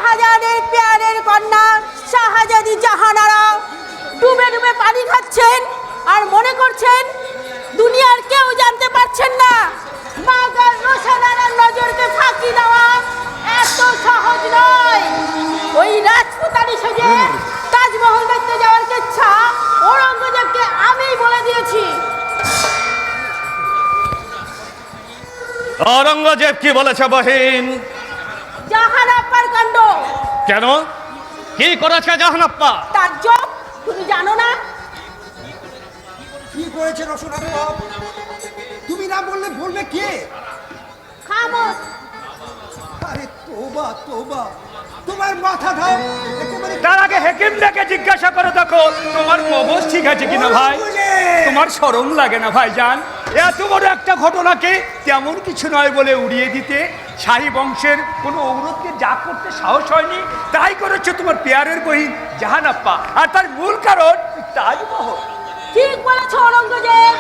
শাহজাহানের পেয়ারের কন্যা শাহজাদি জাহানারা ডুবে ডুবে পানি খাচ্ছেন আর মনে করছেন দুনিয়ার কেউ জানতে পারছেন না মাগার রোশনারার নজরকে ফাঁকি দেওয়া এত সহজ নয়। ওই রাজপুতানি সেজে তাজমহল দেখতে যাওয়ার ইচ্ছা ঔরঙ্গজেবকে আমি বলে দিয়েছি। ঔরঙ্গজেব কি বলেছে বহিন? জাহানাপ্পার কাণ্ড। কেন, কি করেছে জাহানাপ্পা? তাজ্জব, তুমি জানো না? কি করেছে রসনাপ্পা? তুমি না বললে বলবে কে? খামোশ। আরে তোবা তোবা, তোমার মাথা ধাও একেবারে। তার আগে হেকিমটাকে জিজ্ঞাসা করে দেখো তোমার মগজ ঠিক আছে কিনা ভাই। তোমার শরম লাগে না ভাইজান? এত বড় একটা ঘটনাকে তেমন কিছু নয় বলে উড়িয়ে দিতে শাহী বংশের কোনো ঔরতকে যা করতে সাহস হয়নি তাই করেছে তোমার পেয়ারের বহিন জাহানাপ্পা। আর তার মূল কারণ তাজমহল। ঠিক বলেছো ঔরঙ্গজেব।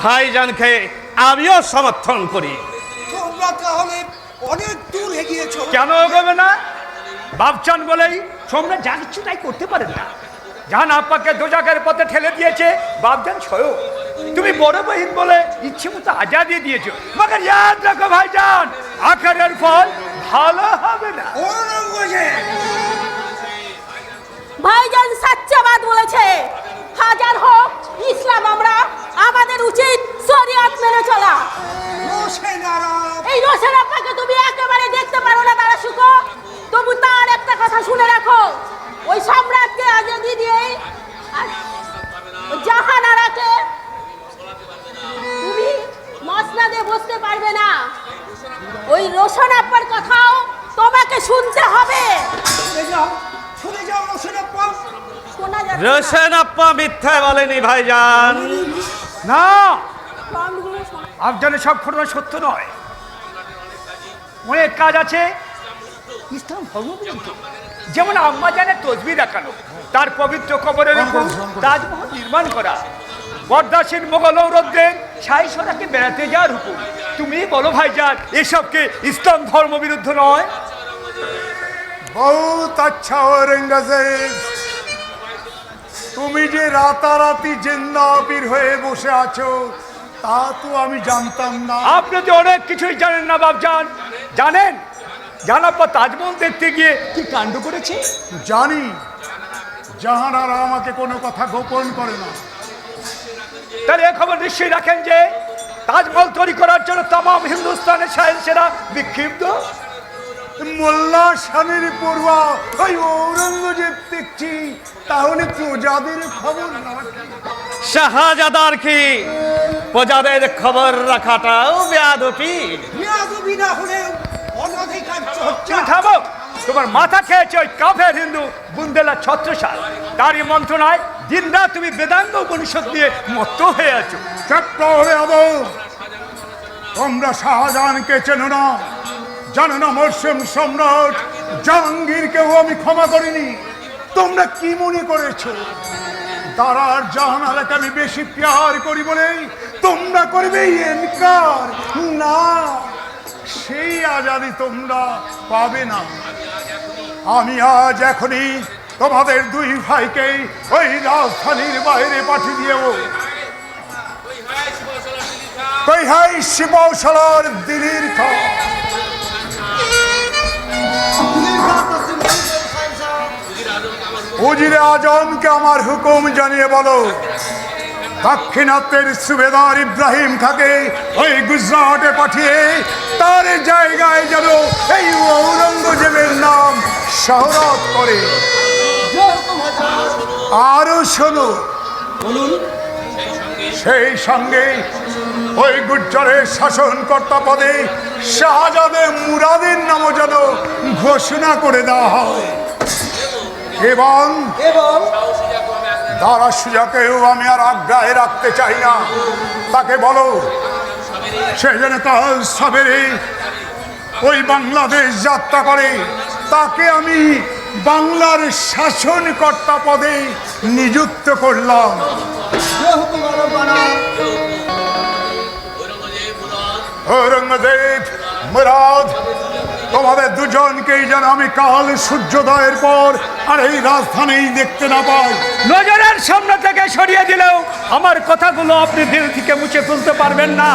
ভাইজানকে আমিও সমর্থন করি। তোমরা তাহলে অনেক দূর এগিয়েছো। কেন এগোবে না? বাপচান বলেই সম্রাট যা কিছু তাই করতে পারেন না। জাহানাপ্পাকে দোজাখের পথে ঠেলে দিয়েছে বাপজান স্বয়ং। তুমি বড় বহিন বলে ইচ্ছে মতো আজাদি দিয়েছো, মগর ইয়াদ রাখো ভাইজান, আখেরের ফল ভালো হবে না। ঔরঙ্গজেব ভাইজান সাচ্চাবাদ বলেছে। হাজার হোক ইসলাম, আমরা আমাদের উচিত শরিয়ত মেনে চলা। রোশনারা, এই রোশনাপ্পাকে তুমি একেবারে দেখতে পারো না তারা শুকো, তবু তার একটা কথা শুনে রাখো, ওই সম্রাটকে আজাদি দিয়ে আর ওই জাহানারাকে তুমি মসনাদে বসতে পারবে না। ওই রোশনাপ্পার কথাও তোমাকে শুনতে হবে। শুনে যাও রসনাপ্পা। শোনা যাচ্ছে না। রোশনাপ্পা মিথ্যা বলেনি ভাইজান। না, কানগুলো শোনা- আফজানের সব ঘটনা সত্য নয়। অনেক কাজ আছে ইসলাম ধর্মবিরুদ্ধ, যেমন আম্মাজানের তসবিহ দেখানো, তার পবিত্র কবরের উপর তাজমহল নির্মাণ করা, বরদাসীন মোগল ঔরতদের শাহী সরাকে বেড়াতে যাওয়ার হুকুম। তুমি বলো ভাইজান এসবকে ইসলাম ধর্মবিরুদ্ধ নয়? বহুত আচ্ছা ঔরঙ্গজেব, তুমি যে রাতারাতি জিন্দাবির হয়ে বসে আছো তা তো আমি জানতাম না। আপনি তো অনেক কিছুই জানেন না বাপজান। জানেন জাহানাপ্পা তাজমহল দেখতে গিয়ে কি কাণ্ড করেছে? জানি, জাহানারা আমাকে কোনো কথা গোপন করে না। তাহলে এ খবর নিশ্চয়ই রাখেন যে তাজমহল তৈরি করার জন্য তাম হিন্দুস্তানের সায়েন্সেরা বিক্ষিপ্ত। মোল্লা শানের পড়ুয়া ওই ঔরঙ্গজেব দেখছি তাহলে প্রজাদের খবর রাখে। শাহজাদার কি প্রজাদের খবর রাখাটাও বেয়াদবি? বেয়াদবি না হলে অনধিকার চর্চা। তুমি থামো, তোমার মাথা খেয়েছে ওই কাফের হিন্দু বুন্দেলা ছত্রসাল। তারই মন্ত্রণায় দিনরাত তুমি বেদাঙ্গ উপনিষদ নিয়ে মত্ত হয়ে আছো। চক্র হবে আদৌ, তোমরা শাহজাহানকে চেনো না, জানো না মরসুম সম্রাট জাহাঙ্গীরকেও আমি ক্ষমা করিনি। তোমরা কি মনে করেছো দারার জাহানারাকে আমি বেশি প্যার করি বলেই তোমরা করবে ইনকার? না, সেই আজাদি তোমরা পাবে না। আমি আজ এখনই তোমাদের দুই ভাইকে ওই রাজধানীর বাইরে পাঠিয়ে দিয়েও। কই হাই শিবশালার দিল্লির খা উজিরে আজমকে আমার হুকুম জানিয়ে বলো দাক্ষিণাত্যের সুবেদার ইব্রাহিম খাকে ওই গুজরাটে পাঠিয়ে তার জায়গায় যেন এই ঔরঙ্গজেবের নাম শহরত করে। আরো শোনো, সেই সঙ্গে ওই গুজ্জরের শাসনকর্তা পদে শাহজাদে মুরাদের নামও যেন ঘোষণা করে দেওয়া হয়। এবং দারা সুজাকেও আমি আর আগ্রাহে রাখতে চাই না। তাকে বলো সে যেন কাল সাবেরে ওই বাংলাদেশ যাত্রা করে। তাকে আমি বাংলার শাসনকর্তা পদে নিযুক্ত করলাম। ঔরঙ্গজেব, মুরাদ তোমাদের দুজনকেই যেন আমি কাল সূর্যোদয়ের পর আর এই রাজধানেই দেখতে না পাই। নজরের সামনে থেকে সরিয়ে দিলেও আমার কথাগুলো আপনি দিল থেকে মুছে ফেলতে পারবেন না।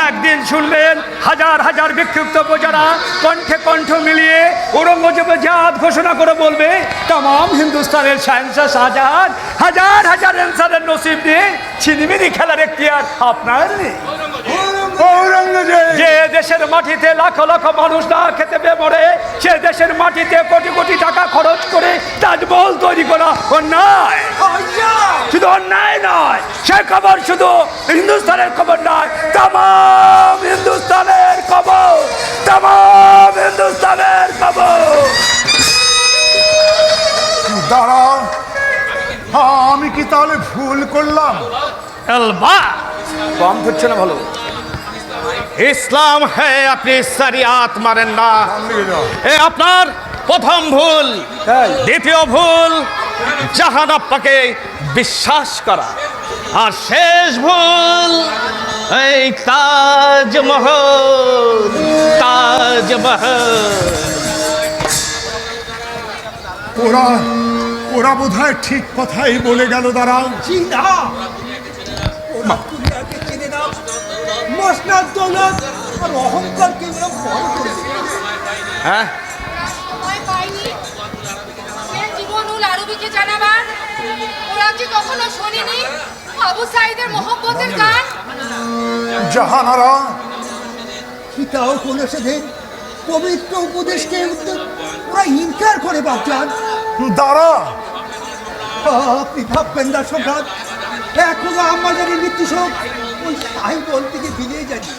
একদিন শুনবেন হাজার হাজার বিক্ষিপ্ত প্রজারা কণ্ঠে কণ্ঠ মিলিয়ে ঔরঙ্গজেবের জাত ঘোষণা করে বলবে, তাম হিন্দুস্তানের শাহেনশাহ শাহজাহান হাজার হাজার এনসারের নসিব দিয়ে ছিনিমিনি খেলার এখতিয়ার আপনার নেই। ঔরঙ্গজেব যে দেশের মাটিতে লাখ লাখ মানুষ না খেতে পেয়ে মরে, সে দেশের মাটিতে কোটি কোটি টাকা খরচ করে তাজমহল তৈরি করা অন্যায়। শুধু অন্যায় নয়, সে খবর শুধু হিন্দুস্তানের খবর নয়, তাম হিন্দুস্তানের খবর, তাম হিন্দুস্তানের খবর। দাঁড়াও, আমি কি তাহলে ভুল করলাম? এলবা কম হচ্ছে না ভালো। ইসলাম হ্যাঁ, আপনি শরিয়াত মানেন না, এ আপনার প্রথম ভুল। দ্বিতীয় ভুল জাহান আপ্পাকে বিশ্বাস করা। আর শেষ ভুল এই তাজমহল, তাজমহল। ওরা বোধহয় ঠিক কথাই বলে গেল। দাঁড়াও, চিনা ওরা দুনিয়াকে চিনে না, মসনাদ দৌলত আর অহংকারকে ওরা বড় করে দিয়েছে। হ্যাঁ, সময় পাইনি সে জীবনুল আরবিকে জানাবার। ওরা কি কখনো শোনেনি আবু সাইদের মোহব্বতের গান? জাহানারা পিতা উপনিষদের পবিত্র উপদেশকে ওরা ইনকার করে বাপজান। দাঁড়া, আপনি ভাববেন না সম্রাট, এখনো আমাদের মৃত্যু শোক ওই সাই বলতে বিলিয়ে যাচ্ছে।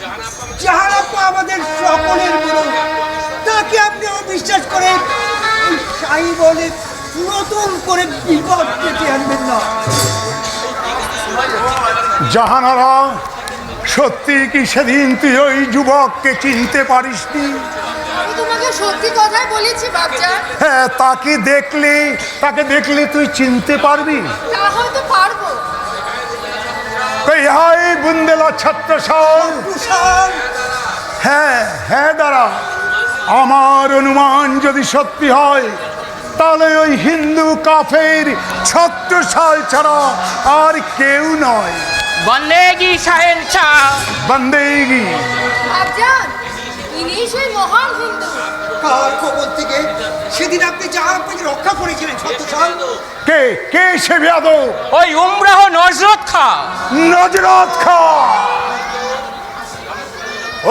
যাহার আপা আমাদের সকলের গুরু, তাকে আপনি অবিশ্বাস করে ওই সাই বলে নতুন করে বিপদ ডেকে আনবেন না। জাহানারা সত্যি কি সেদিন তুই ওই যুবককে চিনতে পারিসনি? আমি তোমাকে সত্যি কথাই বলেছি বাপজান। হ্যাঁ, তাকে দেখলে তুই চিনতে পারবি? তা হয়তো পারবো। কই হাই বুন্দেলা ছত্রসাল। কুশাল হ্যাঁ হ্যাঁ, দাঁড়া, আমার অনুমান যদি সত্যি হয় তাহলে ওই হিন্দু কাফের ছত্রসাল ছাড়া আর কেউ নয়। বন্দেগি শাহেনশাহ, বন্দেগি। বাপজান ইনি সেই মহান হিন্দু। কার কবল থেকে সেদিন আপনি যাহার আপনাকে রক্ষা করেছিলেন ছত্রসাল? কে কে সে বেয়াদব? ওই উমরাহ নজরত খা। নজরত খা।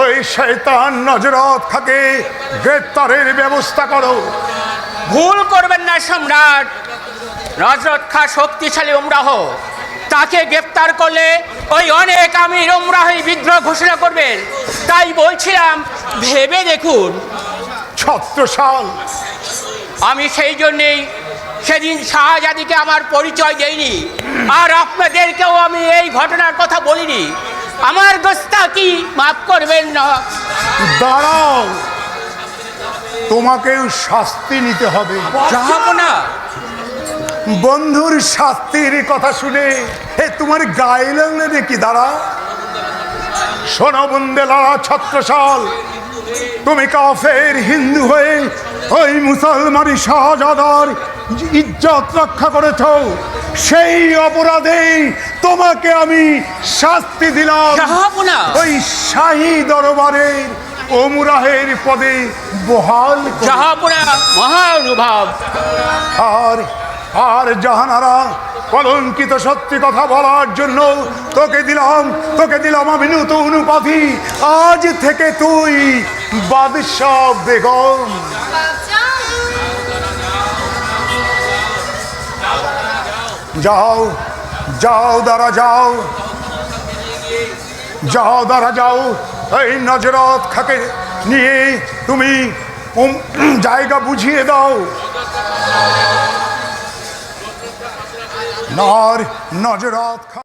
ওই শয়তান নজরত খাকে গ্রেপ্তারের ব্যবস্থা করো। ভুল করবেন না সম্রাট। নজরত খা শক্তিশালী উমরাহ, তাকে গ্রেপ্তার করলে ওই অনেক আমির উমরাহই বিদ্রোহ ঘোষণা করবেন। তাই বলছিলাম ভেবে দেখুন। ছত্রসাল, আমি সেই জন্যেই সেদিন শাহজাদিকে আমার পরিচয় দেইনি, আর আপনাদেরকেও আমি এই ঘটনার কথা বলিনি। আমার গোস্তাকি মাফ করবেন না। দাঁড়াও, তোমাকেও শাস্তি নিতে হবে। যাবো না। বন্ধুর শাস্তির কথা শুনে তোমার গায়ে লাগলে নাকি? দাঁড়া, শোনো বুন্দেলা ছত্রসাল, তুমি কাফের হিন্দু হয়ে ওই মুসলমানি শাহজাদার ইজ্জত রক্ষা করেছ। সেই অপরাধেই তোমাকে আমি শাস্তি দিলাম। যাবো না। ওই শাহী দরবারের ওমরাহের পদে বহাল করে। যাবো না মহানুভব। আর আর জাহানারা, কলঙ্কিত সত্যি কথা বলার জন্য তোকে দিলাম আমি নতুন উপাধি। আজ থেকে তুই বাদশাহ বেগম। বাপজান যাও যাও দাঁড়া, যাও। এই নজরত খাকে নিয়ে তুমি জায়গা বুঝিয়ে দাও। নজরত খা।